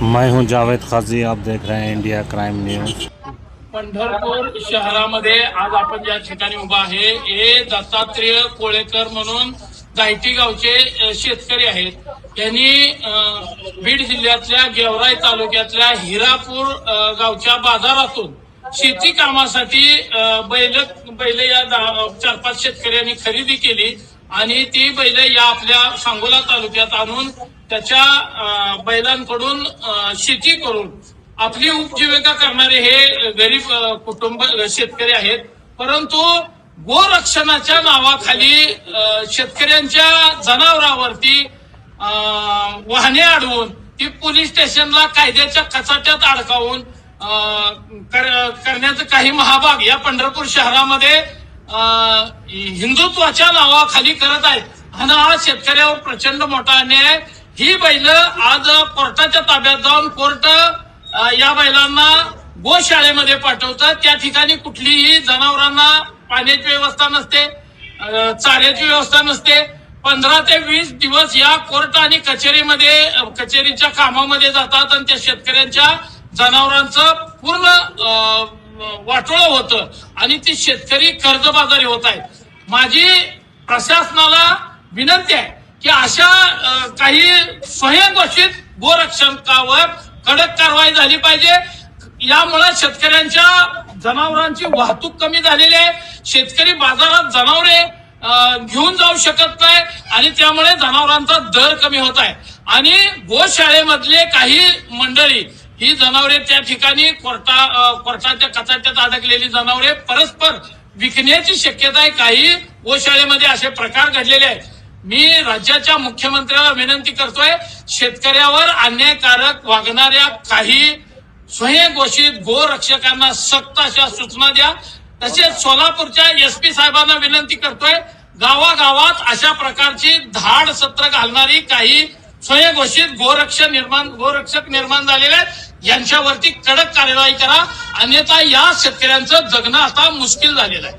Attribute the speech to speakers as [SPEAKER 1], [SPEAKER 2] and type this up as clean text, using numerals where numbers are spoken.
[SPEAKER 1] मैं हूं जावेद खाजी, आप देख रहे हैं इंडिया क्राइम न्यूज।
[SPEAKER 2] पंढरपूर शहरामध्ये आज आपण ज्या ठिकाणी उभा आहे हे दत्तात्रेय कोळेकर म्हणून गायटी गावचे शेतकरी आहेत। यांनी बीड जिल्ह्यातल्या गेवराई तालुक्यातल्या हिरापूर गावच्या बाजारातून शेती कामासाठी बैल या 4-5 शेतकऱ्यांनी खरेदी केली आणि ती बैल या आपल्या सांगोला तालुक्यात आणून त्याच्या बैलांकडून शेती करून आपली उपजीविका करणारे हे गरीब कुटुंब शेतकरी आहेत। परंतु गोरक्षणाच्या नावाखाली शेतकऱ्यांच्या जनावरांवरती वाहने अडवून ती पोलीस स्टेशनला कायद्याच्या कचाट्यात अडकावून करण्याचं काही महाभाग या पंढरपूर शहरामध्ये हिंदुत्वाच्या नावाखाली करत आहेत आणि हा शेतकऱ्यावर प्रचंड मोठा अन्याय। ही बैल आज कोर्टाच्या ताब्यात जाऊन कोर्ट या बैलांना गोशाळेमध्ये पाठवतात। त्या ठिकाणी कुठलीही जनावरांना पाण्याची व्यवस्था नसते, चाऱ्याची व्यवस्था नसते। 15 ते 20 दिवस या कोर्ट आणि कचेरीच्या कामामध्ये जातात आणि त्या शेतकऱ्यांच्या जनावरांचं पूर्ण वाटोळं होतं आणि ती शेतकरी कर्जबाजारी होत आहेत। माझी प्रशासनाला विनंती आहे की अशा काही स्वयंघोषित गोरक्षकावर कडक कारवाई झाली पाहिजे। यामुळे शेतकऱ्यांच्या जनावरांची वाहतूक कमी झालेली आहे। शेतकरी बाजारात जनावरे घेऊन जाऊ शकत नाही आणि त्यामुळे जनावरांचा दर कमी होत आहे आणि गोशाळेमधले काही मंडळी ही जनावरे त्या ठिकाणी कोर्टाच्या कचाट्यात अडकलेली जनावरे परस्पर विकण्याची शक्यता आहे। काही गोशाळेमध्ये असे प्रकार घडलेले आहेत। मी राज्याच्या मुख्यमंत्र्याला विनंती करतोय, शेतकऱ्यावर अन्यायकारक वागणाऱ्या काही स्वयंघोषित गोरक्षकांना सक्त अशा सूचना द्या। तसेच सोलापूरच्या SP साहेबांना विनंती करतोय, गावागावात अशा प्रकारची धाड सत्र घालणारी काही स्वयंघोषित गोरक्षक निर्माण झालेले आहेत, यांच्यावरती कडक कारवाई करा, अन्यथा या शेतकऱ्यांचं जगणं आता मुश्किल झालेलं आहे।